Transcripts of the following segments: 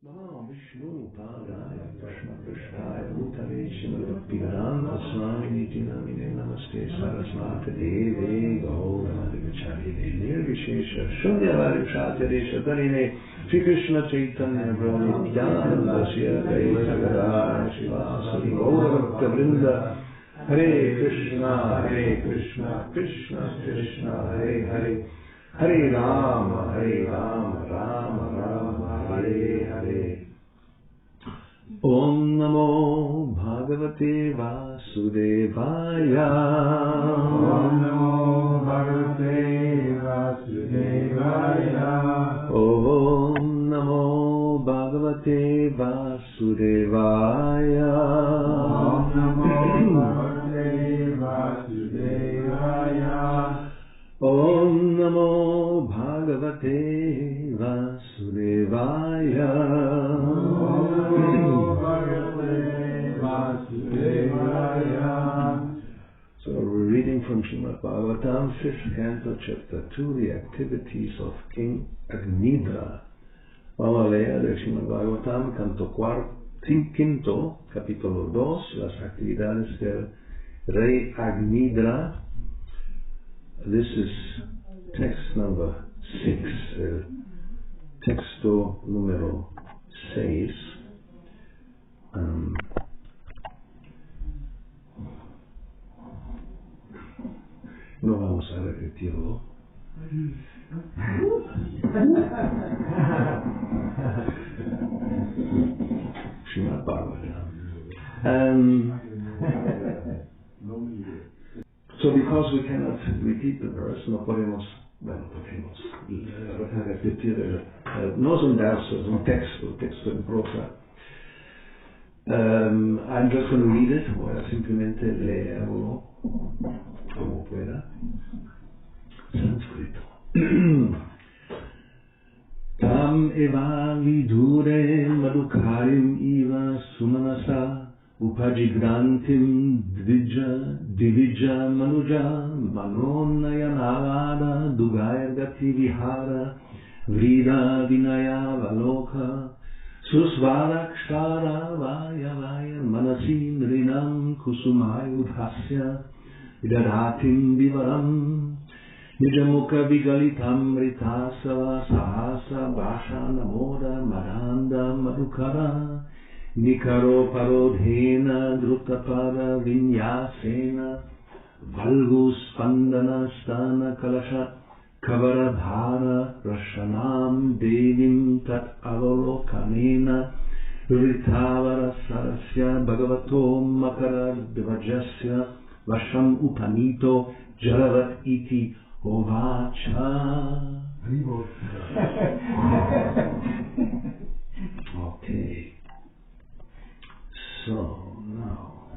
Namo Vishnu Padaya Krishna Krishnaya Bhutale Srimad Swami Namine Namaste Saraswati Deve Gauravani Vacharine Nirvishesha Shunyavadi Shatyaresha Dharine Shri Krishna Chaitanya Prabhu Nityananda Shri Advaita Gadadhara Shivasari Gauravakta Vrinda Hare Krishna Krishna Krishna Hare Hare Hare Rama Rama Rama Hare Hare. Om Namo Bhagavate Vasudevaya. Om Namo Bhagavate Vasudevaya. Om Namo Bhagavate Vasudevaya. Om Namo Bhagavate Vasudevaya. Om Namo Bhagavate Vasudevaya. Om Namo Bhagavate Vasudevaya. So we're reading from Srimad Bhagavatam, 5th canto, chapter 2, the activities of King Agnidra. Vamos a leer del Srimad Bhagavatam, canto quinto, capítulo 2, las actividades del Rey Agnidra. This is text number 6, texto número 6. No vamos a repetirlo. Srimad Bhagavatam. So because we cannot repeat the verse, no podemos repetir, no es un verso, es un texto en prosa. I'm just going to read it, voy a simplemente leerlo como pueda. Sánscrito. Tam eva vidure madukarim iva sumanasa Upajigrantim divija manuja manonayanavada dugayagati vihara vrida vinaya valoka susvarakshara vaya manasi nrinam kusumayudhasya vidadatim vivaram nijamukha vigalitam ritasava sahasa bhasha namoda madanda madukara Nikaro parodhena drutapada vinyasena valgus pandana stana kalasha kavaradhara rashanam devim tat avalokanena ritavara sarasya bhagavato makara dvajasya vasham upanito jalavat iti ovacha. Okay. So now,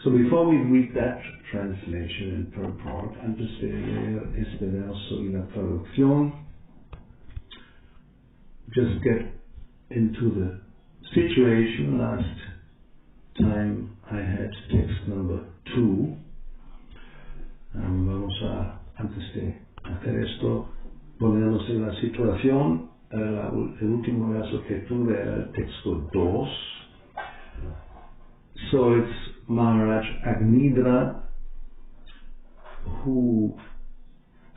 before we read that translation in purport, antes de leer este verso y la traducción, just get into the situation. Last time I had text number 2. Vamos a, antes de hacer esto, ponernos en la situación. El último verso que tuve era el texto 2. So it's Maharaj Agnidra, who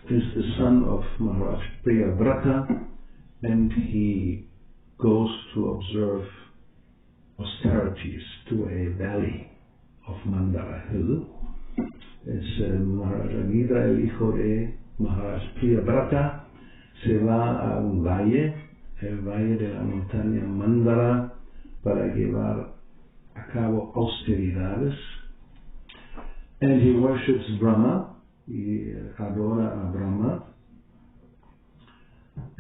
is the son of Maharaj Priyavrata, and he goes to observe austerities to a valley of Mandara Hill. Es Maharaj Agnidra, el hijo de Maharaj Priyavrata. Se va a un valle, el valle de la montaña Mandara, para llevar a cabo austeridades. And he worships Brahma, y adora a Brahma.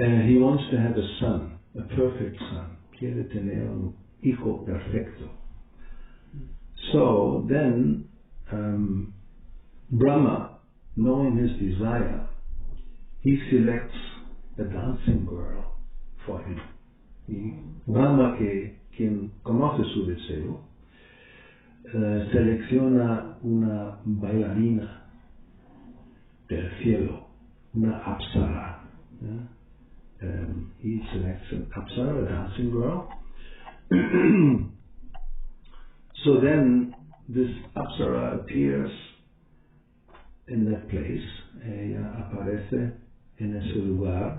And he wants to have a son, a perfect son. Quiere tener un hijo perfecto. So then, Brahma, knowing his desire, he selects a dancing girl for him. Y Brahma, quien conoce su deseo, selecciona una bailarina del cielo, una apsara, attracts an apsara, a dancing girl. So then this apsara appears in that place. Ella aparece en ese lugar.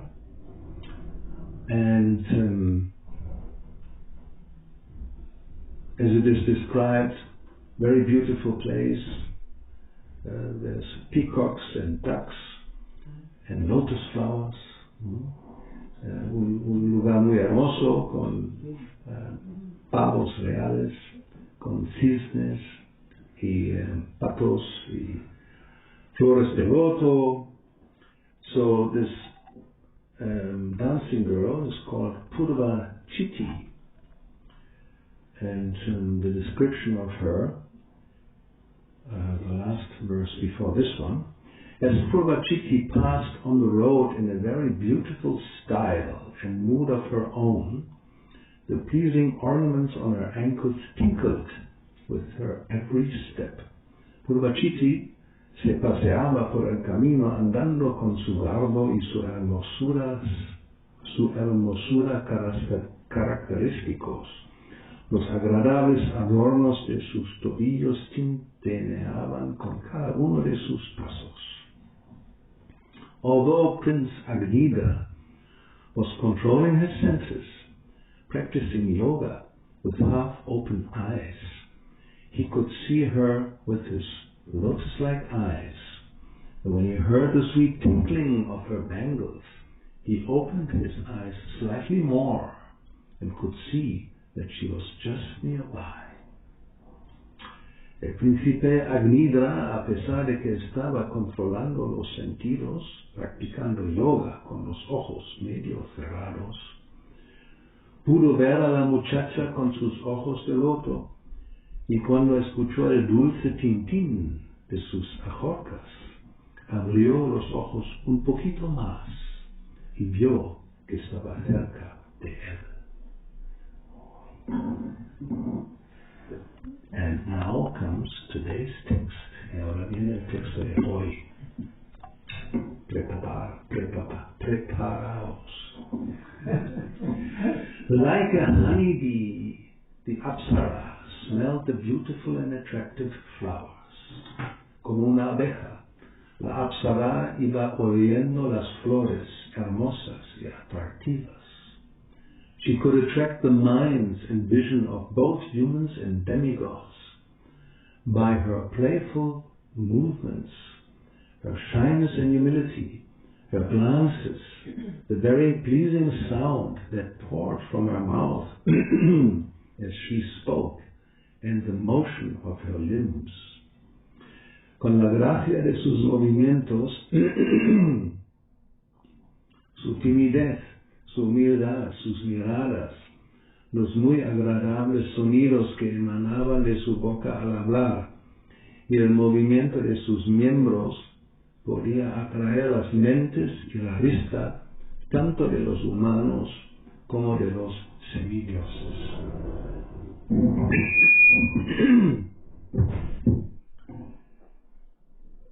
And as it is described, very beautiful place. There's peacocks and ducks and lotus flowers. Un lugar muy hermoso con pavos reales, con cisnes y patos y flores de loto. So this dancing girl is called Purva Chitti. And the description of her, the last verse before this one, as Purva Chitti passed on the road in a very beautiful style and mood of her own, the pleasing ornaments on her ankles tinkled with her every step. Purva Chitti se paseaba por el camino andando con su garbo y su hermosura característicos. Los agradables adornos de sus tobillos tintineaban con cada uno de sus pasos. Although Prince Agnidra was controlling his senses, practicing yoga with half-open eyes, he could see her with his lotus-like eyes. And when he heard the sweet tinkling of her bangles, he opened his eyes slightly more and could see that she was just nearby. El príncipe Agnidra, a pesar de que estaba controlando los sentidos, practicando yoga con los ojos medio cerrados, pudo ver a la muchacha con sus ojos de loto, y cuando escuchó el dulce tintín de sus ajorcas, abrió los ojos un poquito más y vio que estaba cerca de él. And now comes today's text. Y ahora viene el texto de hoy. Preparaos. Like a honeybee, the Apsara smelled the beautiful and attractive flowers. Como una abeja, la Apsara iba oliendo las flores hermosas y atractivas. She could attract the minds and vision of both humans and demigods by her playful movements, her shyness and humility, her glances, the very pleasing sound that poured from her mouth as she spoke, and the motion of her limbs. Con la gracia de sus movimientos, su timidez, su humildad, sus miradas, los muy agradables sonidos que emanaban de su boca al hablar y el movimiento de sus miembros podía atraer las mentes y la vista tanto de los humanos como de los semidioses.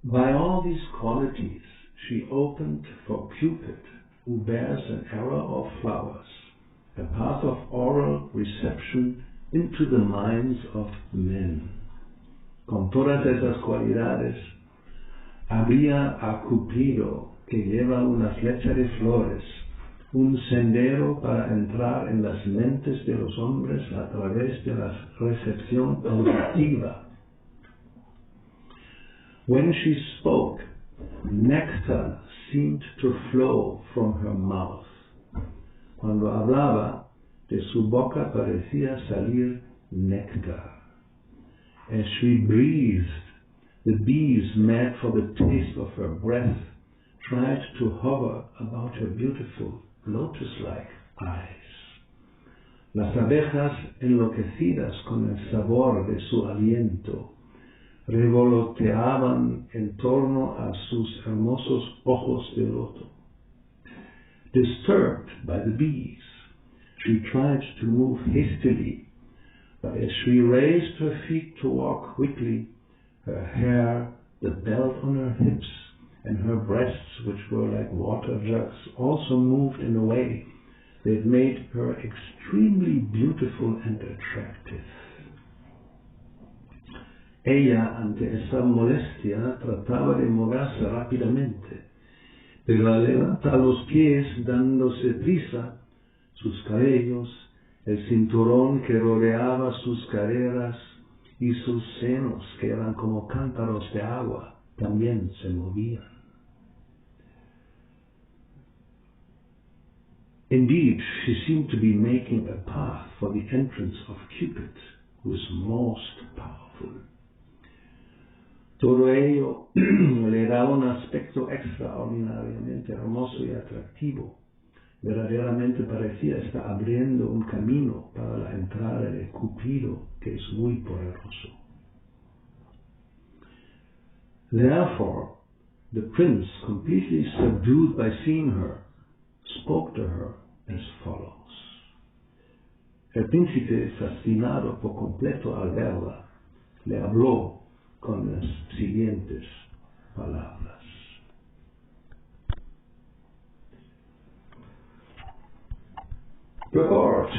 By all these qualities she opened for Cupid, who bears an arrow of flowers, a path of oral reception into the minds of men. Con todas esas cualidades, había a Cupido, que lleva una flecha de flores, un sendero para entrar en las mentes de los hombres a través de la recepción auditiva. When she spoke, nectar seemed to flow from her mouth. Cuando hablaba, de su boca parecía salir néctar. As she breathed, the bees, mad for the taste of her breath, tried to hover about her beautiful lotus-like eyes. Las abejas, enloquecidas con el sabor de su aliento, revoloteaban en torno a sus hermosos ojos de loto. Disturbed by the bees, she tried to move hastily, but as she raised her feet to walk quickly, her hair, the belt on her hips, and her breasts, which were like water jugs, also moved in a way They've made her extremely beautiful and attractive. Ella, ante esa molestia, trataba de moverse rápidamente, pero al levantar los pies, dándose prisa, sus cabellos, el cinturón que rodeaba sus caderas y sus senos, que eran como cántaros de agua, también se movían. Indeed, she seemed to be making a path for the entrance of Cupid, who is most powerful. Todo ello le da un aspecto extraordinariamente hermoso y atractivo. Verdaderamente parecía estar abriendo un camino para la entrada de Cupido, que es muy poderoso. Therefore, the prince, completely subdued by seeing her, spoke to her as follows. El príncipe, fascinado por completo al verla, le habló con las siguientes palabras. Purport,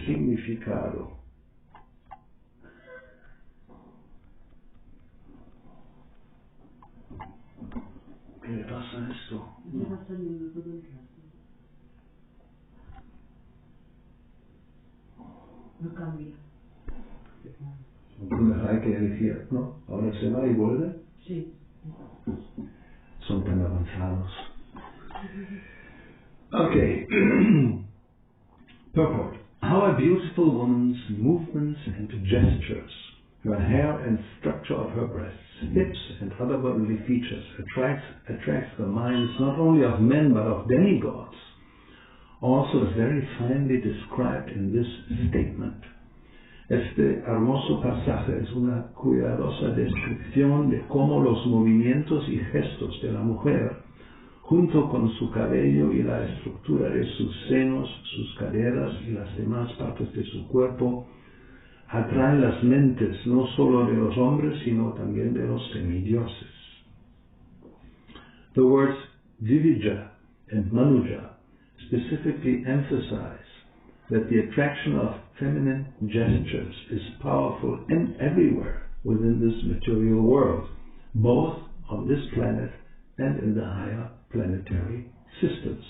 significado. ¿Qué le pasa a esto? Va saliendo todo el rato. No cambia. Hay que elegir, ¿no? Ahora se va y vuelve. Sí. Son tan avanzados. Okay. Purport. How a beautiful woman's movements and gestures, her hair and structure of her breasts, hips and other bodily features attracts the minds not only of men but of demigods, also is very finely described in this statement. Este hermoso pasaje es una cuidadosa descripción de cómo los movimientos y gestos de la mujer, junto con su cabello y la estructura de sus senos, sus caderas y las demás partes de su cuerpo, atraen las mentes no solo de los hombres, sino también de los semidioses. The words Divija and Manuja specifically emphasize that the attraction of feminine gestures is powerful and everywhere within this material world, both on this planet and in the higher planetary systems.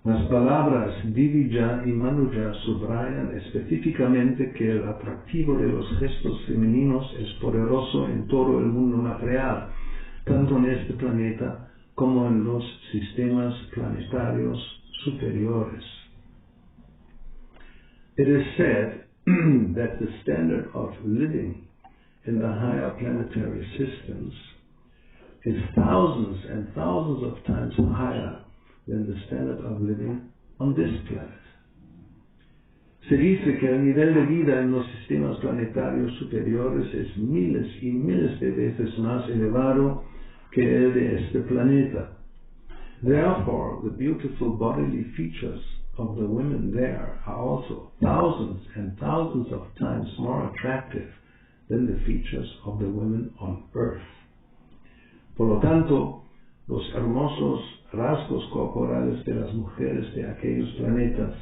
Las palabras Divija y Manuja subrayan específicamente que el atractivo de los gestos femeninos es poderoso en todo el mundo material, tanto en este planeta como en los sistemas planetarios superiores. It is said that the standard of living in the higher planetary systems is thousands and thousands of times higher than the standard of living on this planet. Se dice que el nivel de vida en los sistemas planetarios superiores es miles y miles de veces más elevado que el de este planeta. Therefore, the beautiful bodily features of the women there are also thousands and thousands of times more attractive than the features of the women on Earth. Por lo tanto, los hermosos rasgos corporales de las mujeres de aquellos planetas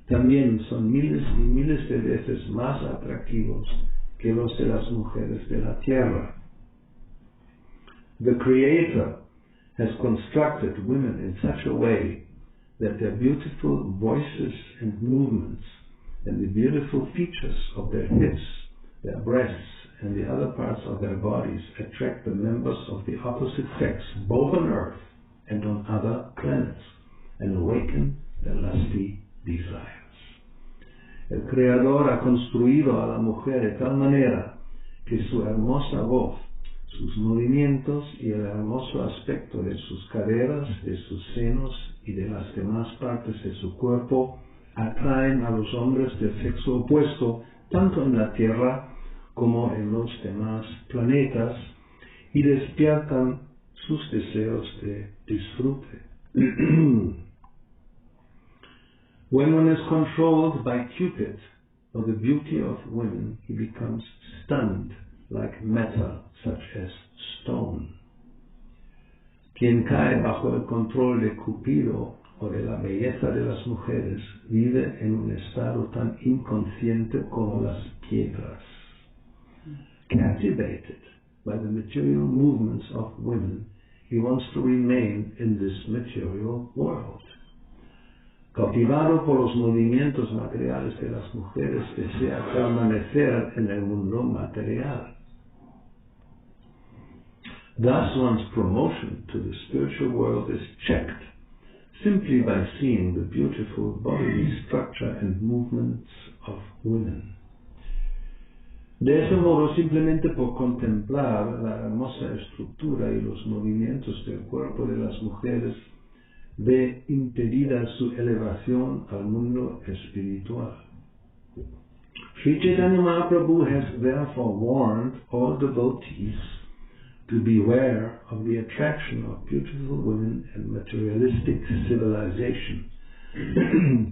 también son miles y miles de veces más atractivos que los de las mujeres de la Tierra. The Creator has constructed women in such a way that their beautiful voices and movements and the beautiful features of their hips, their breasts, and the other parts of their bodies attract the members of the opposite sex, both on Earth and on other planets, and awaken their lusty desires. El Creador ha construido a la mujer de tal manera que su hermosa voz, sus movimientos y el hermoso aspecto de sus caderas, de sus senos y de las demás partes de su cuerpo atraen a los hombres del sexo opuesto, tanto en la Tierra como en los demás planetas, y despiertan sus deseos de disfrute. When one is controlled by Cupid or the beauty of women, he becomes stunned like metal, such as stone. Quien cae bajo el control de Cupido o de la belleza de las mujeres vive en un estado tan inconsciente como las piedras. Captivated by the material movements of women, he wants to remain in this material world. Cautivado por los movimientos materiales de las mujeres, desea permanecer en el mundo material. Thus one's promotion to the spiritual world is checked simply by seeing the beautiful bodily structure and movements of women. De ese modo, simplemente por contemplar la hermosa estructura y los movimientos del cuerpo de las mujeres, ve impedida su elevación al mundo espiritual. Sri Chaitanya Mahaprabhu has therefore warned all devotees to beware of the attraction of beautiful women and materialistic civilization.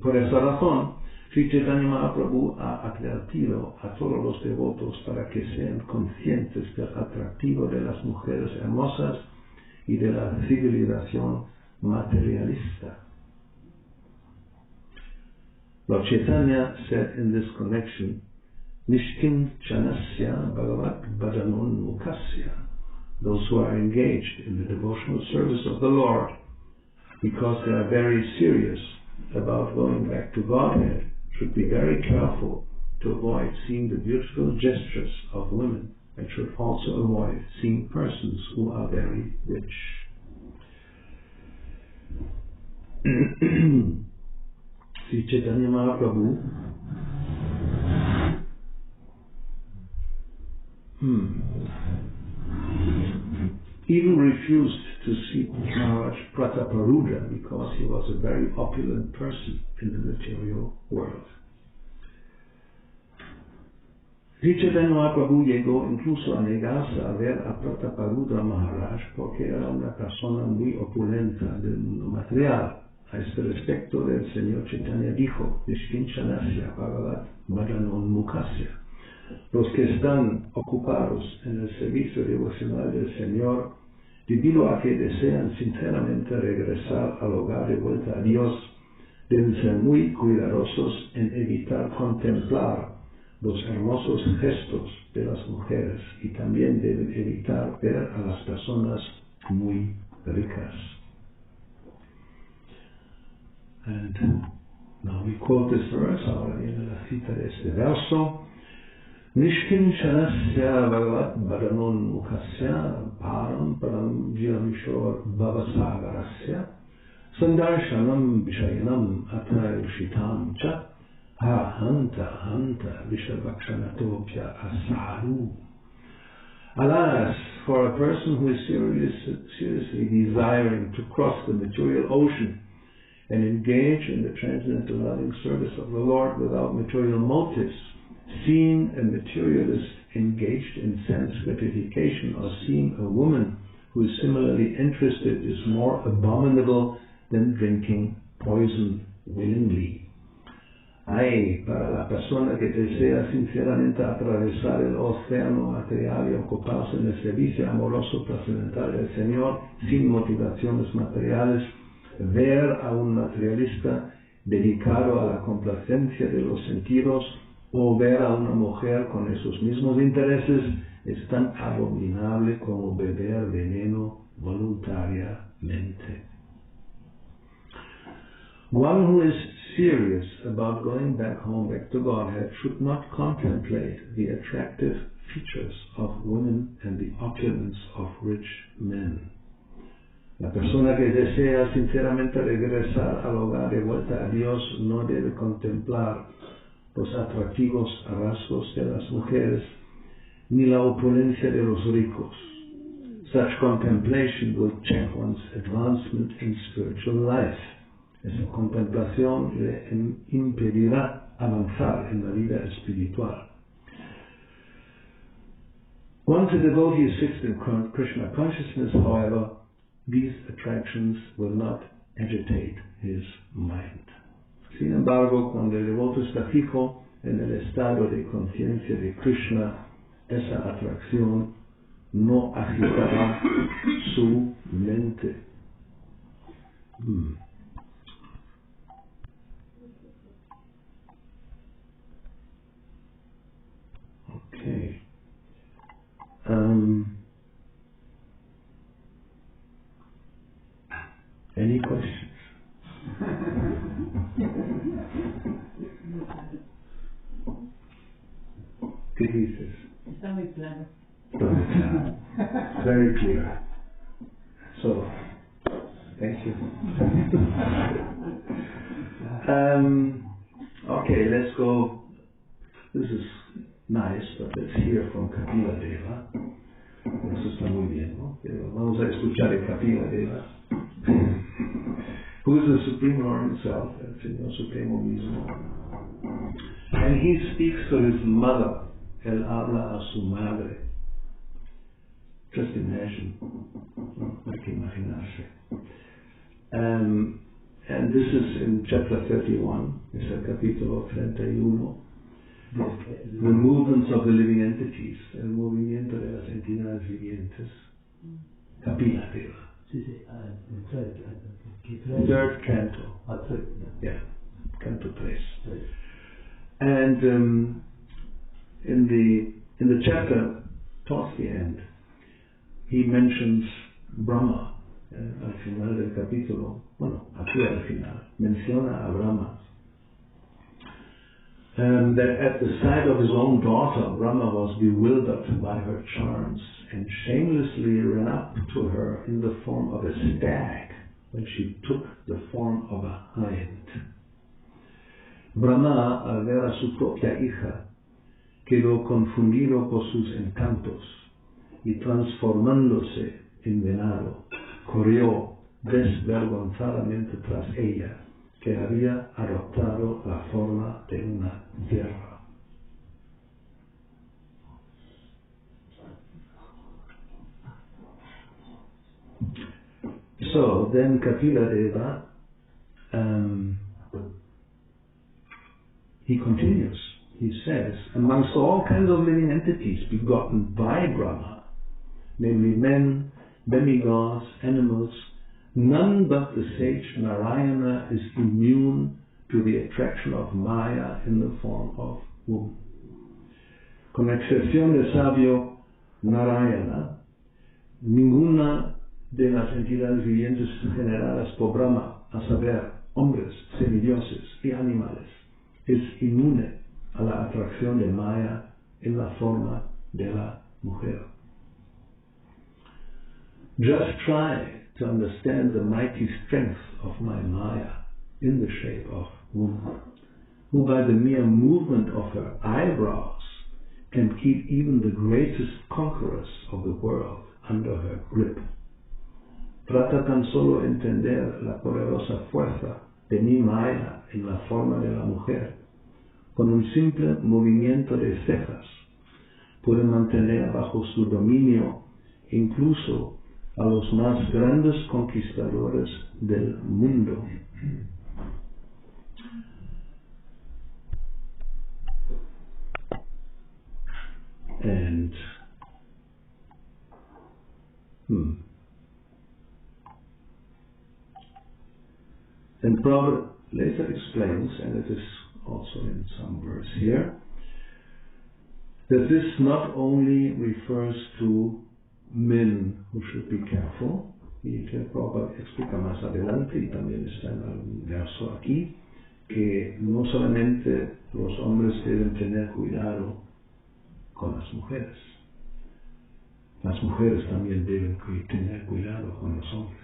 Por esa razón, Sri Chaitanya Mahaprabhu ha advertido a todos los devotos para que sean conscientes del atractivo de las mujeres hermosas y de la civilización materialista. Lord Chaitanya said in this connection, Nishkin Chanasya Bhagavat Bhajanon Mukasya. Those who are engaged in the devotional service of the Lord, because they are very serious about going back to Godhead, should be very careful to avoid seeing the beautiful gestures of women, and should also avoid seeing persons who are very rich. Sri Chaitanya Mahaprabhu even refused to see Maharaj Prataparudra because he was a very opulent person in the material world. Sri Chaitanya Mahaprabhu llegó incluso a negarse a ver a Prataparudra Maharaj porque era una persona muy opulenta del mundo material. A este respecto, el Señor Chaitanya dijo, Nishkinchanasya Bhagavat Bhajanon Mukasya. Los que están ocupados en el servicio devocional del Señor, debido a que desean sinceramente regresar al hogar de vuelta a Dios, deben ser muy cuidadosos en evitar contemplar los hermosos gestos de las mujeres y también deben evitar ver a las personas muy ricas. And now we quote this verse, ahora viene la cita de este verso. Nishkinchanasya Bhagavat Bhajanon Mukasya Param Param Jiramishor Bhavasagarasya Sandarshanam Vishayanam Atayushitam Cha Ha Hanta Hanta Vishavakshanatovya Asaru. Alas, for a person who is seriously desiring to cross the material ocean and engage in the transcendental loving service of the Lord without material motives, seeing a materialist engaged in sense gratification or seeing a woman who is similarly interested is more abominable than drinking poison willingly. Ay, para la persona que desea sinceramente atravesar el océano material y ocuparse en el servicio amoroso trascendental del Señor sin motivaciones materiales, ver a un materialista dedicado a la complacencia de los sentidos o ver a una mujer con esos mismos intereses es tan abominable como beber veneno voluntariamente. One who is serious about going back home, back to Godhead, should not contemplate the attractive features of women and the opulence of rich men. La persona que desea sinceramente regresar al hogar de vuelta a Dios no debe contemplar los atractivos rasgos de las mujeres ni la opulencia de los ricos. Such contemplation will check one's advancement in spiritual life. Esa contemplación le impedirá avanzar en la vida espiritual. Once a devotee is fixed in Krishna consciousness, however, these attractions will not agitate his mind. Sin embargo, cuando el devoto está fijo, en el estado de conciencia de Krishna, esa atracción no agitará su mente. Okay. Any questions? ¿Qué dices? Está muy claro. Very clear. So, thank you. Okay, let's go. This is nice, but let's hear from Kapila Deva. Eso está muy bien, ¿no? Pero vamos a escuchar a Kapila Deva, who is the Supreme Lord himself, el Señor Supremo mismo. And he speaks to his mother. Él habla a su madre. Just imagine. Hay que imaginarse. And this is in chapter 31, es el capítulo 31. The movements of the living entities, el movimiento de las entidades vivientes. Kapila Deva. Third canto. Yeah, canto 3. And in the chapter towards the end, he mentions Brahma. Al final del capítulo, bueno, aquí al final, menciona a Brahma. That at the sight of his own daughter, Brahma was bewildered by her charms and shamelessly ran up to her in the form of a stag when she took the form of a hind. Brahma, al ver a su propia hija, quedó confundido por sus encantos y transformándose en venado, corrió desvergonzadamente tras ella, que había adoptado la forma de una cierva. So then Kapila Deva, he continues. He says, amongst all kinds of living entities begotten by Brahma, namely men, demigods, animals, none but the sage Narayana is immune to the attraction of Maya in the form of womb. Con excepción del sabio Narayana, ninguna de las entidades vivientes generadas por Brahma, a saber, hombres, semidioses y animales, es inmune a la atracción de Maya en la forma de la mujer. Just try to understand the mighty strength of my Maya in the shape of woman, who by the mere movement of her eyebrows can keep even the greatest conquerors of the world under her grip. Trata tan solo entender la poderosa fuerza de mi Maya en la forma de la mujer. Con un simple movimiento de cejas puede mantener bajo su dominio incluso a los más grandes conquistadores del mundo. And then Prabhupada later explains, and it is also in some verse here, that this not only refers to men who should be careful, y que Prabhupada explica más adelante, y también está en algún verso aquí, que no solamente los hombres deben tener cuidado con las mujeres también deben tener cuidado con los hombres.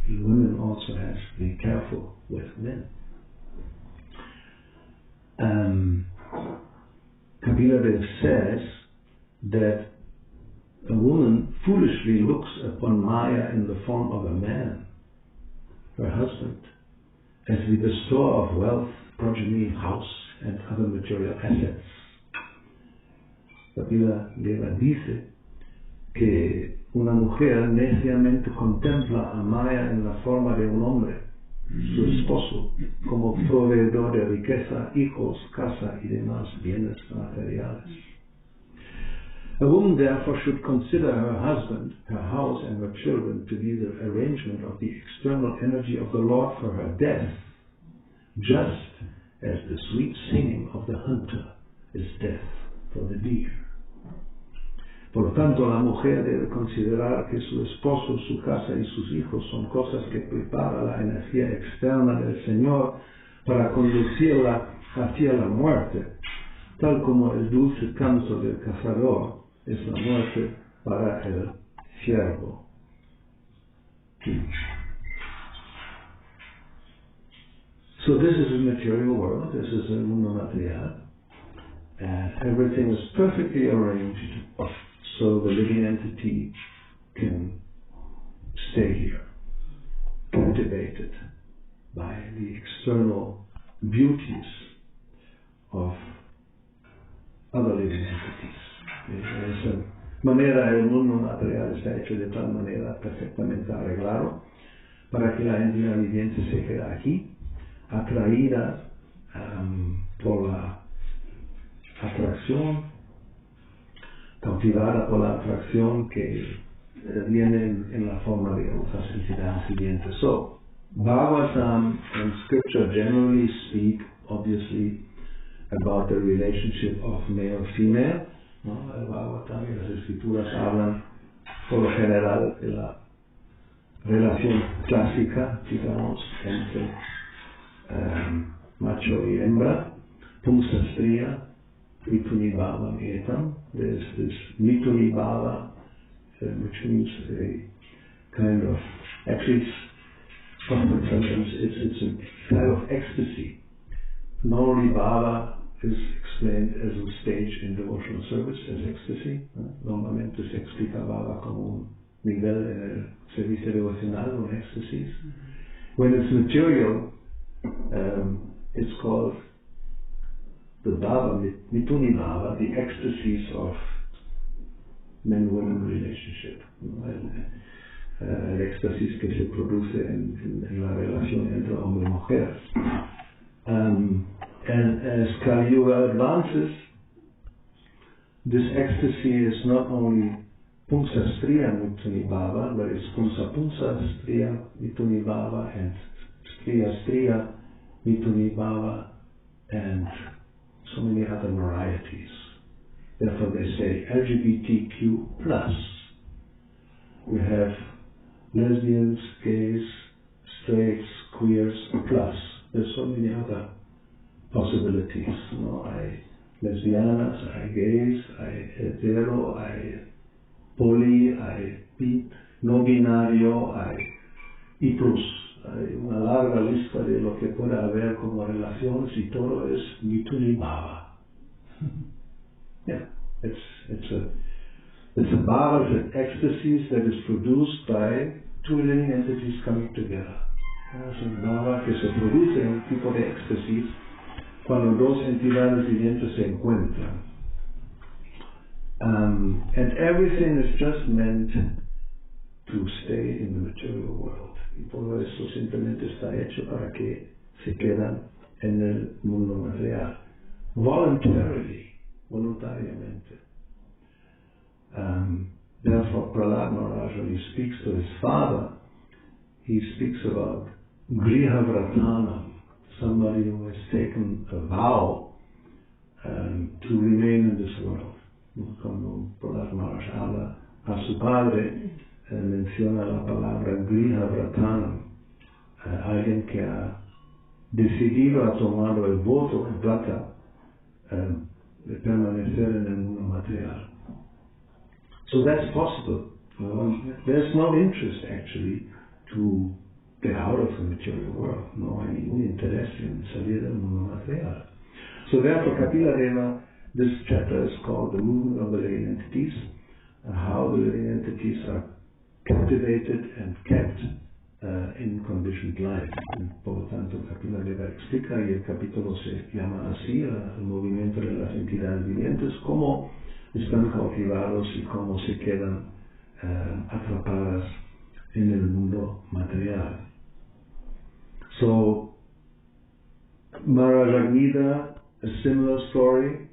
Women also have to be careful with men. Kapila Deva says that a woman foolishly looks upon Maya in the form of a man, her husband, as the bestower of wealth, progeny, house, and other material assets. Kapila Deva dice que una mujer neciamente contempla a Maya en la forma de un hombre, su esposo, como proveedor de riqueza, hijos, casa y demás bienes materiales. A woman therefore should consider her husband, her house, and her children to be the arrangement of the external energy of the Lord for her death, just as the sweet singing of the hunter is death for the deer. Por lo tanto, la mujer debe considerar que su esposo, su casa y sus hijos son cosas que prepara la energía externa del Señor para conducirla hacia la muerte, tal como el dulce canto del cazador es la muerte para el ciervo. So this is a material world, this is el mundo material, and everything is perfectly arranged so the living entity can stay here, captivated by the external beauties of other living entities. De esa manera el mundo material está hecho de tal manera perfectamente arreglado para que la entidad viviente se quede aquí, atraída por la atracción, cautivada por la atracción que viene en la forma de otras entidades vivientes. So, Bhagavatam and scripture generally speak, obviously, about the relationship of male-female. ¿No? El Bhagavatam y las escrituras hablan, por lo general, de la relación clásica, digamos, entre macho y hembra, pumsa striya, mituni bhava etam. There's this mituni bhava, which means a kind of, actually it's a kind of ecstasy. Normally bhava is explained as a stage in devotional service, as ecstasy. Normalmente se explica bhava como un nivel en el servicio devocional, un éxtasis. When it's material, it's called the bhava, mituni bhava, the ecstasies of man-woman relationship. El éxtasis que se produce en la relación entre hombre y mujer. And as Kali Yuga advances, this ecstasy is not only pumsa striya mituni bhava, but it's pumsa striya mituni bhava and striya mituni bhava and so many other varieties. Therefore they say LGBTQ+. We have lesbians, gays, straights, queers, plus. There's so many other possibilities. Hay lesbianas, hay gays, hay hetero, hay poli, hay bi, no binario, hay y plus. Hay una larga lista de lo que puede haber como relaciones y todo es mituni bhava. Yeah, it's a bhava, it's an ecstasy that is produced by two living entities coming together. Es un bhava que se produce un tipo de éxtasis cuando dos entidades vivientes se encuentran. And everything is just meant to stay in the material world. Y todo eso simplemente está hecho para que se quedan en el mundo material. Voluntarily, voluntariamente. Therefore, Prahlad Maharaj, when he speaks to his father, he speaks about Griha Vratanam, somebody who has taken a vow to remain in this world. Cuando Prahlad Maharaj habla a su padre, menciona la palabra Griha Vratanam, alguien que ha decidido, ha tomado el voto, el vrata, de permanecer en el mundo material. So that's possible. There's no interest actually to get out of the material world. No hay ningún interés en salir del mundo material. So therefore, Kapila Deva, this chapter is called The Movement of the Living Entities, how the living entities are captivated and kept in conditioned life. Por lo tanto, Kapila Deva explica, y el capítulo se llama así, el movimiento de las entidades vivientes, cómo están cautivados y cómo se quedan atrapadas en el mundo material. So, Maharaj Agnida, a similar story.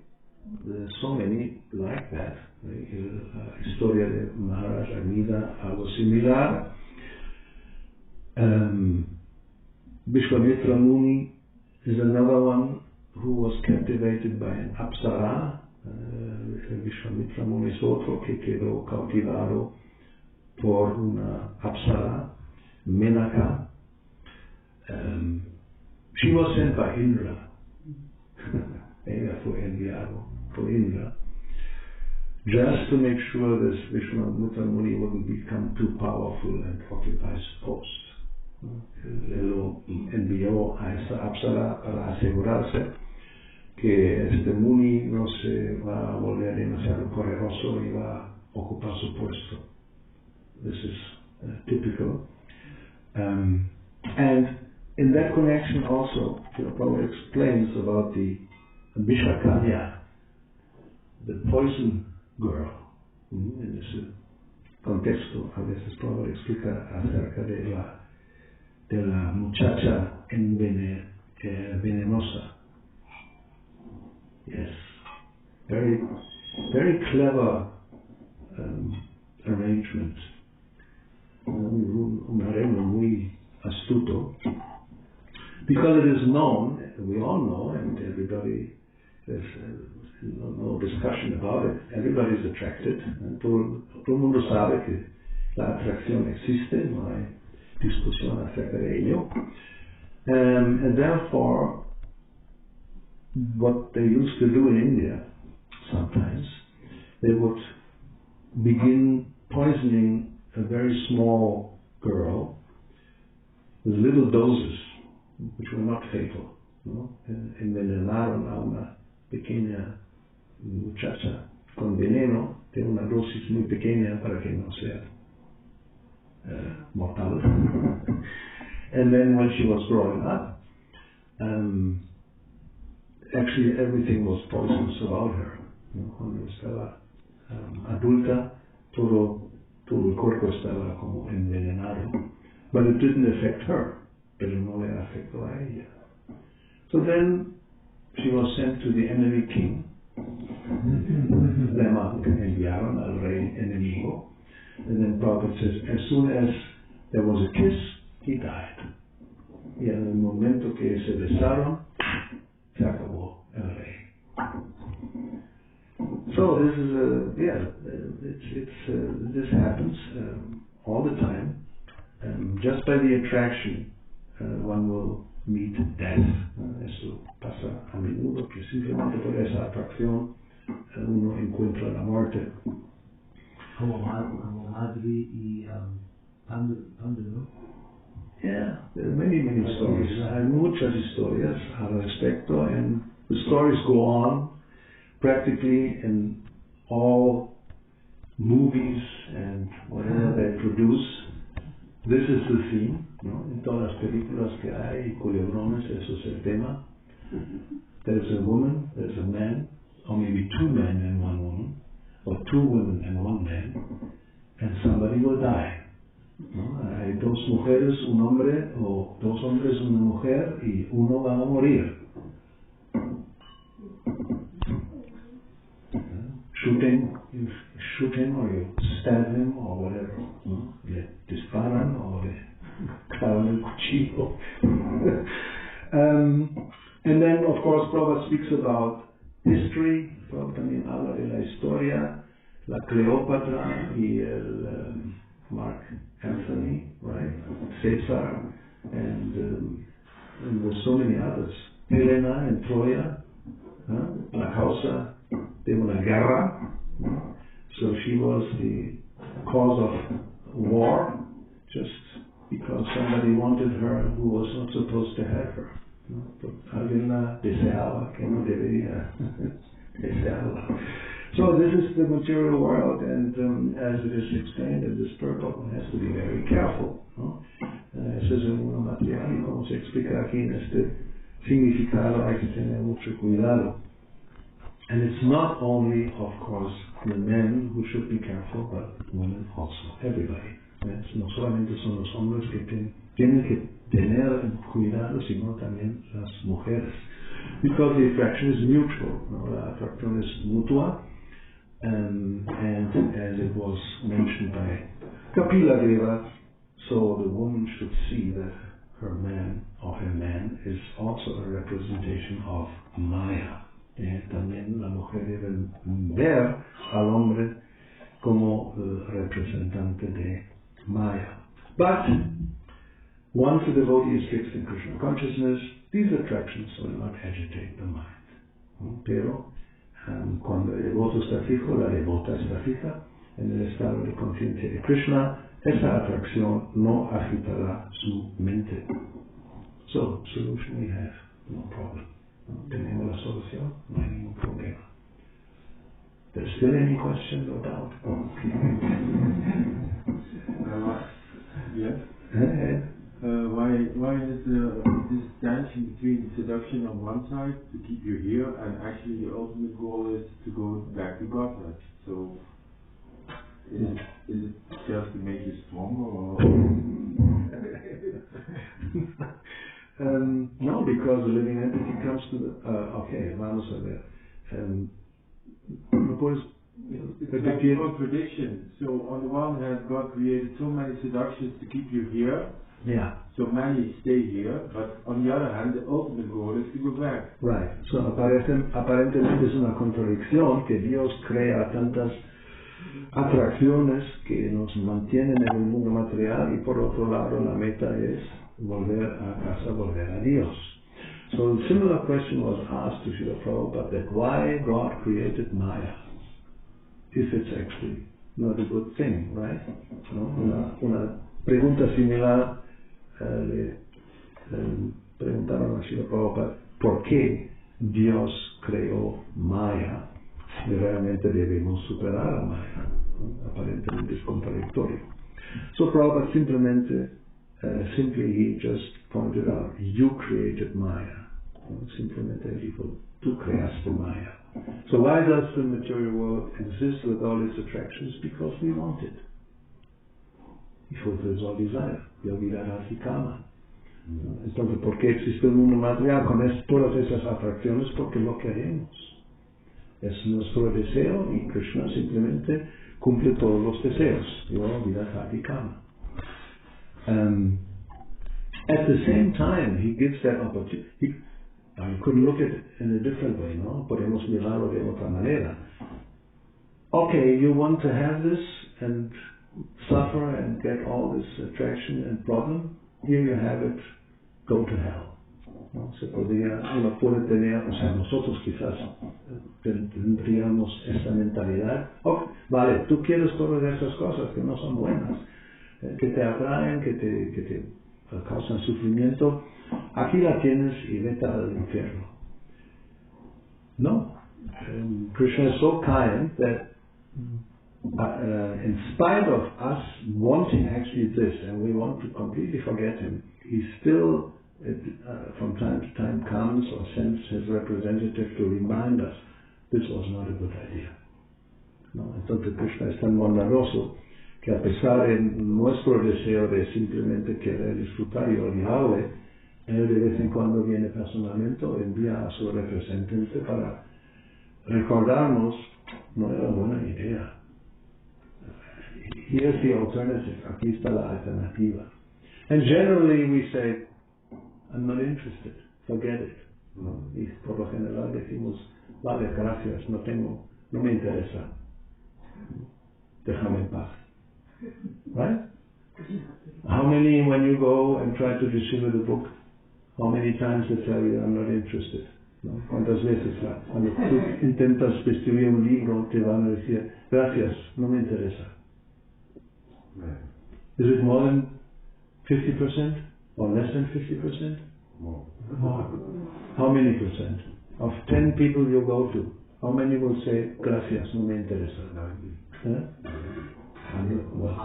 There's so many like that. La historia de Maharaj Agnida, algo similar. Vishwamitra Muni is another one who was captivated by an Apsara. Vishwamitra Muni es otro que quedó cautivado por una Apsara, Menaka. She was sent by Indra. Ella fue enviado por Indra, just to make sure that Vishwamitra Muni wouldn't become too powerful and occupy his post. Él lo envió a esta Apsara para asegurarse que este Muni no se va a volver demasiado poderoso y va a ocupar su puesto. This is typical. And in that connection also, Prabhupada explains about the Vishakanya, the poison girl. En ese contexto, a veces Prabhupada explica acerca de la muchacha venenosa. Yes, very, very clever arrangement. Un arreglo muy astuto. Because it is known, we all know, and everybody, there's no discussion about it, everybody is attracted. Todo el mundo sabe que la atracción existe, no hay discusión acerca de ello. And therefore, what they used to do in India, sometimes, they would begin poisoning a very small girl with little doses, which were not fatal. Envenenaron a una pequeña muchacha con veneno de una dosis muy pequeña para que no sea mortal. And then when she was growing up, actually everything was poisonous about her. Cuando estaba adulta, todo el cuerpo estaba como envenenado. But it didn't affect her, pero no le afectó a ella. So then she was sent to the enemy king. Le enviaron al rey enemigo. And then Prabhupada says, as soon as there was a kiss, he died. Y en el momento que se besaron, se acabó el rey. So this is this happens all the time. Just by the attraction, one will meet death. Eso pasa a menudo, que simplemente por esa atracción uno encuentra la muerte. Como madre y Pandu, ¿no? Yeah, there are many stories. Hay muchas historias al respecto, and the stories go on practically in all movies and whatever they produce. This is the theme, ¿no? En todas las películas que hay, culebrones, eso es el tema. There's a woman, there's a man, or maybe two men and one woman, or two women and one man, and somebody will die. ¿No? Hay dos mujeres, un hombre, o dos hombres, una mujer, y uno va a morir. You shoot him or you stab him or whatever. ¿No? Le disparan o le clavan el cuchillo. And then, of course, Prabhupada speaks about history. Prabhupada también habla de la historia, la Cleopatra y el Mark Anthony, right? Caesar, and there's so many others. Helena and Troya, la causa de una guerra. So she was the cause of war, just because somebody wanted her who was not supposed to have her. Alguien la deseaba que no debería desearla. So this is the material world, and as it is explained in this purport, one has to be very careful. Eso es el mundo material, y como se explica aquí en este significado, hay que tener mucho cuidado. And it's not only, of course, the men who should be careful, but women also, everybody. No solamente son los hombres que tienen que tener cuidado, sino también las mujeres. Because the attraction is mutual, ¿no? La atracción es mutua. and as it was mentioned by Kapila Deva, so the woman should see that her man or her man is also a representation of Maya. También la mujer debe ver al hombre como el representante de Maya. But once the devotee is fixed in Krishna consciousness, these attractions will not agitate the mind. Pero cuando el devoto está fijo, la devota está fija en el estado de conciencia de Krishna, esa atracción no agitará su mente. So, solution we have, no problem. Tenemos la solución, no hay ningún problema. There's still any question or doubt? Yes. Why is this tension between seduction on one side to keep you here, and actually the ultimate goal is to go back to Godhead? So is it just to make you stronger, or? No, because the living entity comes to the okay, vamos a ver. It's like a contradiction. So on the one hand, God created so many seductions to keep you here. Yeah. So many stay here, but on the other hand, the ultimate goal is to go back. Right. So aparentemente es una contradicción que Dios crea tantas atracciones que nos mantienen en el mundo material, y por otro lado la meta es volver a casa, volver a Dios. So a similar question was asked to Srila Prabhupada, that why God created Maya, if it's actually not a good thing, right? No? Una pregunta similar le preguntaron a Srila Prabhupada, ¿por qué Dios creó Maya? Si realmente debemos superar a Maya, ¿no? Aparentemente es contradictorio. So Prabhupada simply he just pointed out, you created Maya. Simplemente dijo, tú creaste Maya. So why does the material world exist with all its attractions? Because we want it. It fulfills our desire. Yogi Radhasi Kama. Entonces, ¿por qué existe el mundo material con todas esas atracciones? Porque lo queremos. Es nuestro deseo, y Krishna simplemente cumple todos los deseos. Yogi Radhasi Kama. At the same time, he gives that opportunity. You could look at it in a different way, no? Podemos mirarlo de otra manera. Okay, you want to have this and suffer and get all this attraction and problem. Here you have it. Go to hell. ¿No? Uno puede tener, o sea, nosotros quizás tendríamos esa mentalidad. Okay, vale, tú quieres todas esas cosas que no son buenas, que te atraen, que te causan sufrimiento. Aquí la tienes y vete al infierno. No. Krishna is so kind that in spite of us wanting actually this, and we want to completely forget him, he still from time to time comes or sends his representative to remind us this was not a good idea. ¿No? Entonces Krishna es tan bondadoso que a pesar de nuestro deseo de simplemente querer disfrutar y olvidarle, él de vez en cuando viene personalmente o envía a su representante para recordarnos, no era buena idea. Here's the alternative. Aquí está la alternativa. And generally we say, I'm not interested, forget it. ¿No? Y por lo general decimos, vale, gracias, no me interesa. Déjame en paz. Right? How many, when you go and try to distribute a book, how many times they tell you, I'm not interested? ¿No? ¿Cuántas veces cuando tú intentas distribuir un libro te van a decir, gracias, no me interesa? Is it more than 50% or less than 50%? More. How many percent? Of 10 people you go to, how many will say, gracias, no me interesa? 100. Well,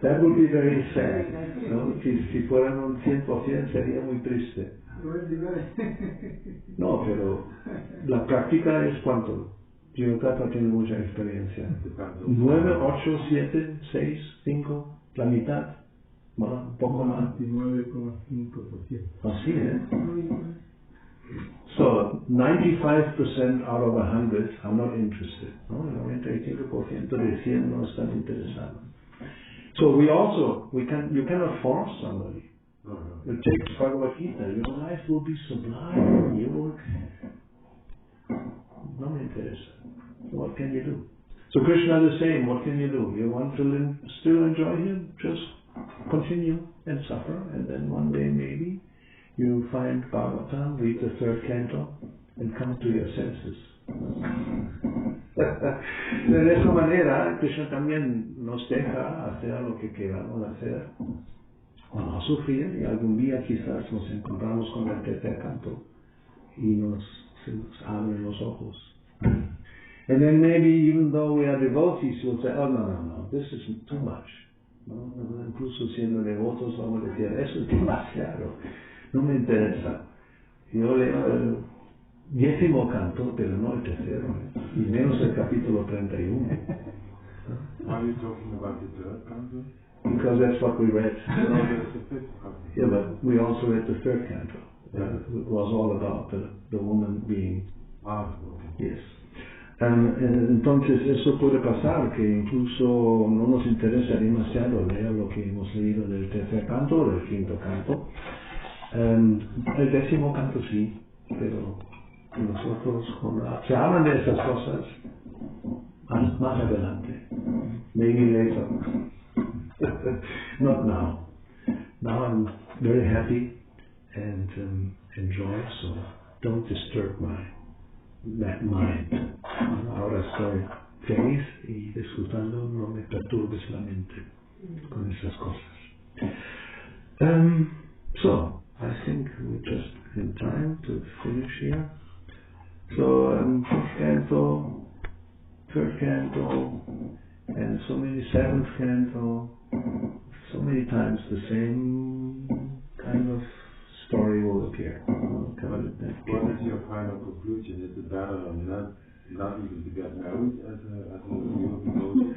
that would be very sad. ¿No? Si fueran un 100% sería muy triste. No, pero la práctica es cuánto. Jyogatha tiene mucha experiencia. 9, 8, 7, 6, 5, la mitad. Bueno, un poco más. 29,5%. Así, ¿eh? So, 95% out of 100 I'm not interested. ¿No? El 95% de 100 no están interesados. So you cannot force somebody. You take Bhagavad Gita, your life will be sublime. You will... No me interesa. So what can you do? So Krishna is saying, what can you do? You want to still enjoy him? Just continue and suffer, and then one day maybe you find Bhagavatam, read the third canto, and come to your senses. De esa manera, Krishna también nos deja hacer lo que queramos hacer, o no sufrir, y algún día quizás nos encontramos con el tercer canto y se nos abren los ojos. And then maybe even though we are devotees, we'll say, oh no, this is too much. ¿No? Incluso siendo devotos vamos a decir, eso es demasiado, no me interesa. Yo leo el 10º canto, pero no el tercero, y menos el capítulo 31. Are you talking about the third canto? Because that's what we read. No, there's the fifth canto. Yeah, but we also read the third canto. It was all about the woman being... Yes. Entonces eso puede pasar, que incluso no nos interesa demasiado leer lo que hemos leído del tercer canto o del quinto canto. El 10º canto sí, pero nosotros se hablan de esas cosas más adelante. Maybe later. Not now. Now I'm very happy and enjoy, so don't disturb that mind. Ahora estoy feliz y disfrutando, no me perturbes la mente con esas cosas. So, I think we're just in time to finish here. So, fifth canto, third canto, and so many seventh canto, so many times the same kind of story will appear. What is your final conclusion? Is it better not even to get married as a real devotee?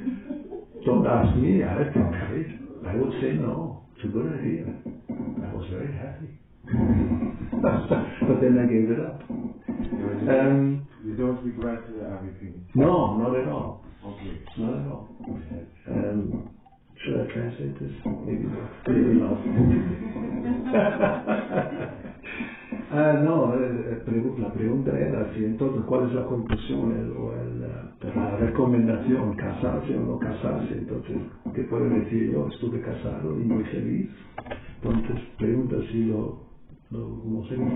Don't ask me, I've been married. I would say no, it's a good idea. I was very happy. But then I gave it up. You don't regret everything? No, not at all. Okay. Not at all. Should I translate this? Maybe not. Maybe not. No, la pregunta era si entonces cuál es la conclusión la recomendación, casarse o no casarse. Entonces, ¿qué puedo decir yo? Estuve casado y muy feliz. Entonces, pregunta si ¿cómo se dice?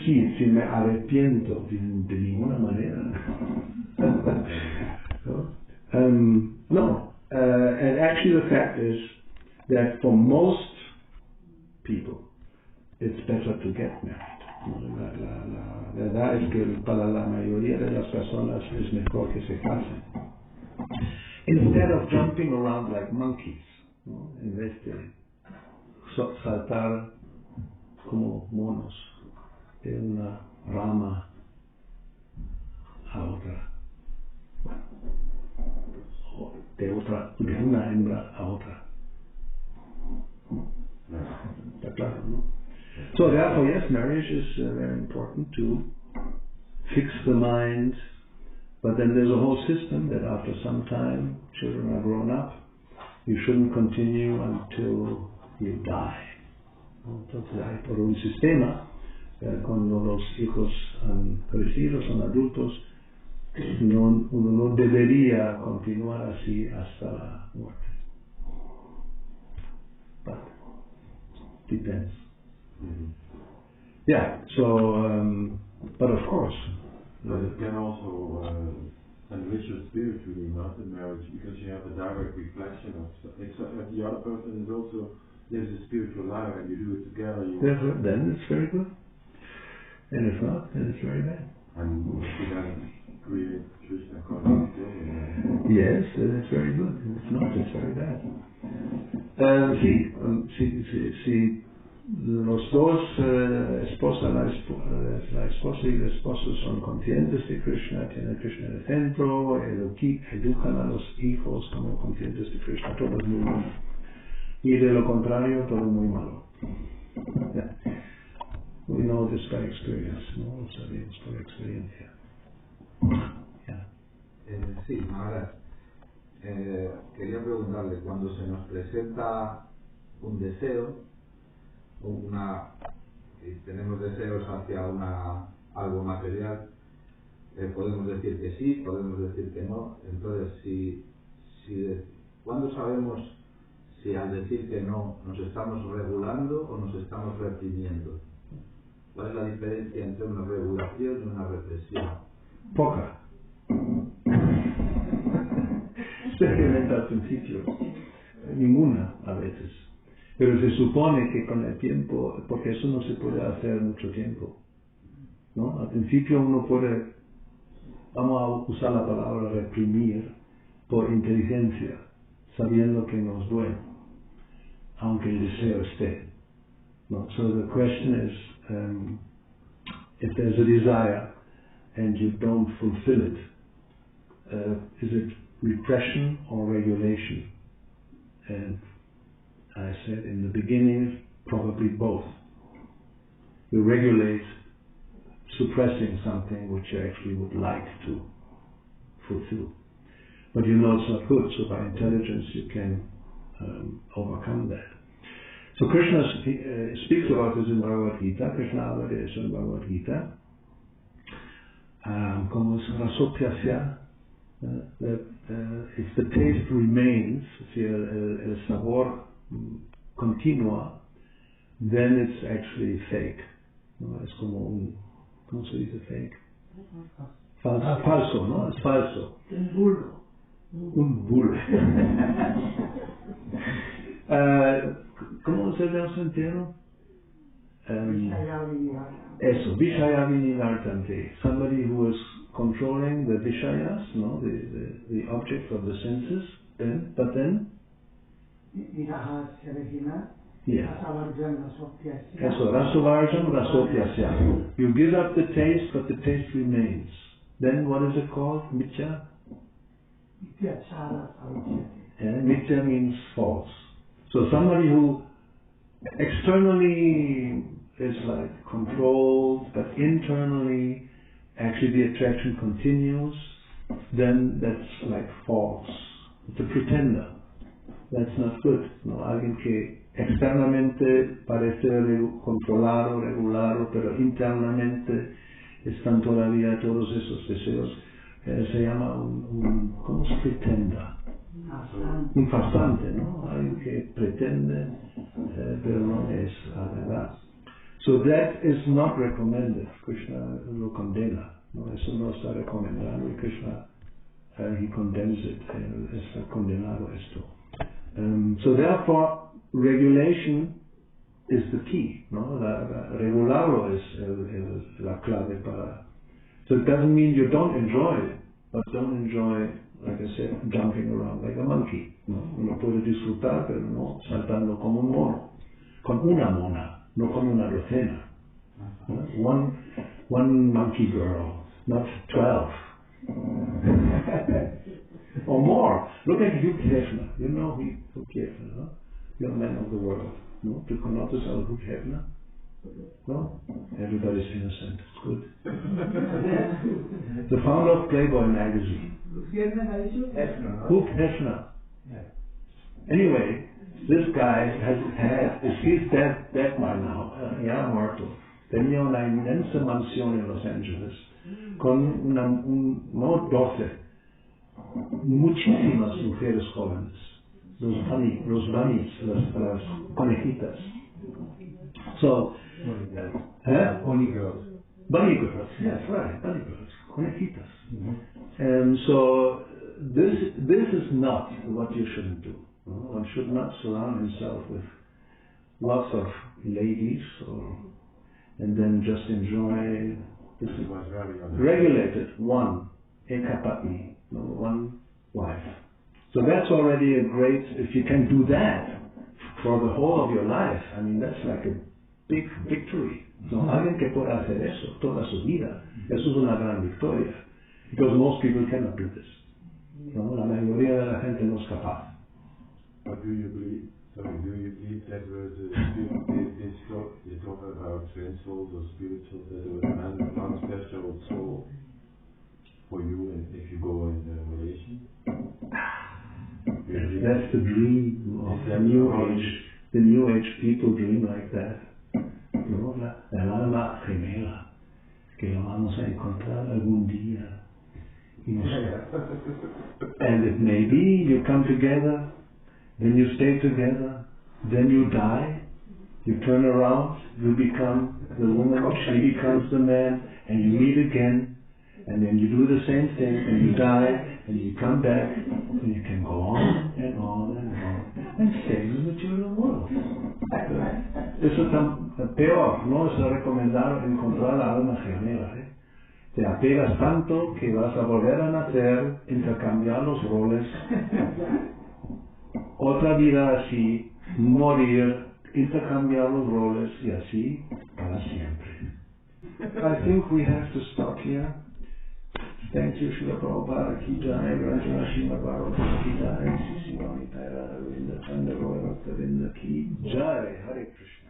Sí, si me arrepiento de ninguna manera. No. And actually the fact is that for most people it's better to get married. La verdad es que para la mayoría de las personas es mejor que se casen. Instead of jumping around like monkeys, ¿no? En vez de saltar como monos de una rama a otra, de una hembra a otra. Está claro, ¿no? So therefore, yes, marriage is very important to fix the mind, but then there's a whole system that after some time, children are grown up, you shouldn't continue until you die. Entonces hay por un sistema, cuando los hijos han crecido, son adultos, uno no debería continuar así hasta la muerte. But depends. Mm-hmm. Yeah, so, but of course. But it can also enrich you spiritually, not in marriage, because you have a direct reflection of if the other person is also lives a spiritual life and you do it together. Then it's very good. And if not, then it's very bad. And you then create Krishna consciousness. Yes, it's very good. If not, it's very bad. Si los dos esposa y el esposo son conscientes de Krishna, tienen Krishna en el centro, educan a los hijos como conscientes de Krishna, todo es muy bueno. Y de lo contrario, todo muy malo. Yeah. We know this by experience, ¿no? Lo sabemos por experiencia. Yeah. Sí, Maharaj. Quería preguntarle, cuando se nos presenta un deseo, tenemos deseos hacia algo material, podemos decir que sí, podemos decir que no. Entonces, ¿cuándo sabemos si al decir que no nos estamos regulando o nos estamos reprimiendo? ¿Cuál es la diferencia entre una regulación y una represión? Poca. Especialmente al principio. Ninguna a veces. Pero se supone que con el tiempo, porque eso no se puede hacer mucho tiempo, ¿no? Al principio uno puede, vamos a usar la palabra reprimir por inteligencia, sabiendo que no es bueno, aunque el deseo esté, ¿no? So the question is, if there's a desire and you don't fulfill it, is it repression or regulation? And I said in the beginning, probably both. You regulate suppressing something which you actually would like to fulfill. But you know it's not good, so by intelligence you can overcome that. So Krishna speaks about this in Bhagavad Gita. Krishna habla de eso en Bhagavad Gita. Como es rasopyasya, if the taste remains, si el sabor continua, then it's actually fake. ¿No? Es como ¿cómo se dice fake? Falso, ¿no? Es falso. Un bulo. Un bulo. ¿Cómo se llama entero? Eso, Vishaya Vininartante. Somebody who is controlling the Vishayas, no, the object of the senses, but then? Yeah. Eso, Rasovarjam, Rasopyasya. You give up the taste, but the taste remains. Then what is it called? Mithya? Mithya means false. So somebody who externally is like controlled, but internally actually the attraction continues, then that's like false. It's a pretender. That's not good. No, alguien que externamente parece controlado, regulado, pero internamente están todavía todos esos deseos. Se llama ¿cómo se pretenda? Un farsante, ¿no? Alguien que pretende, pero no es la verdad. So that is not recommended. Krishna lo condena, ¿no? Eso no está recomendado y Krishna he condemns it. Está condenado esto. So therefore, regulation is the key, ¿no? Regularlo es la clave para. So it doesn't mean you don't enjoy it, but don't enjoy, like I said, jumping around like a monkey, ¿no? Uno puede disfrutar, pero no saltando como un mono, con una mona, no con una docena. One monkey girl, not 12. Or more. Look at Hugh Hefner. You know Hugh Hefner, no? Young man of the world. No? ¿Tú conoces a Hugh Hefner? No? Everybody's innocent. It's good. The founder of Playboy magazine. Hugh Hefner. Anyway, this guy he's dead by now. Ya muerto. Tenía una inmensa mansión en Los Angeles con no 12. Muchísimas mujeres jóvenes, los bunnies, las conejitas. So, Bunny girls. Bunny girls, yes, right, bunny girls, conejitas. And so, this is not what you shouldn't do. One should not surround himself with lots of ladies, and then just enjoy. This is regulated. One, ekapatni. One wife. So that's already a great, if you can do that for the whole of your life, I mean, that's like a big victory. No, alguien que pueda hacer eso toda su vida, eso es una gran victoria. Because most people cannot do this. No, la mayoría de la gente no es capaz. But do you believe, So do you believe that they talk about twin souls or spirit souls, that there was one special soul for you and if you go in a relation? That's the dream of the New Age. The New Age people dream like that. ¿No? La alma gemela, que la vamos a encontrar algún día. And it may be you come together, then you stay together, then you die, you turn around, you become the woman, she becomes the man, and you meet again, and then you do the same thing, and you die, and you come back, and you can go on and on and on, and stay in the material world. Eso es peor, no es recomendar encontrar la alma gemela. Te apegas tanto que vas a volver a nacer, intercambiar los roles, otra vida así, morir, intercambiar los roles y así para siempre. I think we have to stop here. Thank you, Srila Prabhupada ki jai, Rajana Srimad Bhagavatam ki jai, Sisi Vamita Radha Govinda Chanda Gaura Bhakta Vrinda ki jai, Hare Krishna.